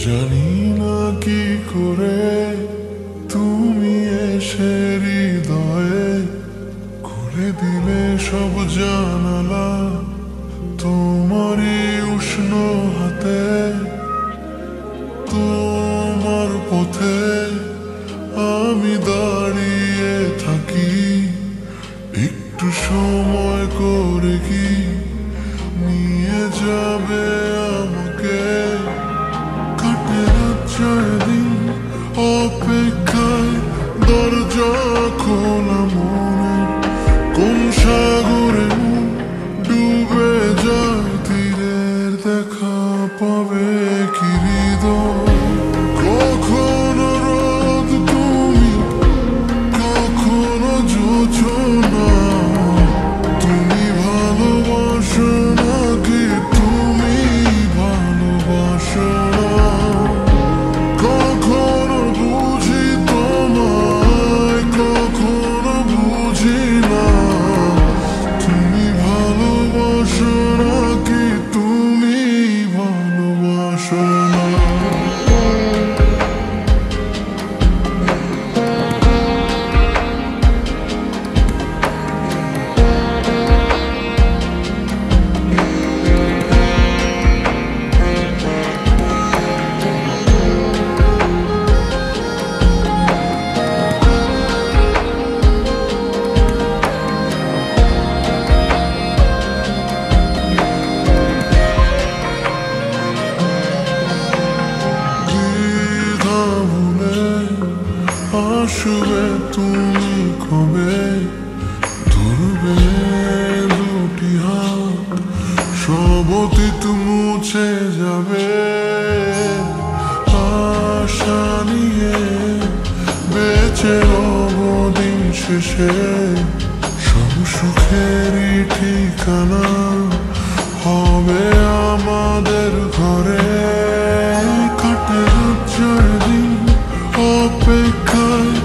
জানি না কি করে তুমি এসে হৃদয়ে খুলে দিলে সব জানালা তোমারই উষ্ণ হাতে। তোমার পথে আমি দাঁড়িয়ে থাকি, একটু সময় করে কি নিয়ে যাবে আমাকে? কাটে দিন অপেক্ষায়, দরজা খোলা মনে কোন সাগরে ডুবে যায় তীরের দেখা পাবে কি হৃদয়? কখনো রোদ তুমি, কখনো জোছনা, তুমি ভালোবাসো নাকি তুমি ভালোবাসো না? কখনো বুঝি তোমায়, কখনো বুঝি না, তুমি ভালোবাসো নাকি তুমি ভালোবাসো না? আসবে তুমি কবে, ধরবে দুটি হাত, সব অতীত মুছে যাবে। আশা নিয়ে বেঁচে রব দিন শেষে, সব সুখেরই ঠিকানা হবে আমাদের ঘরে। কাটে দিন অপেক্ষায়,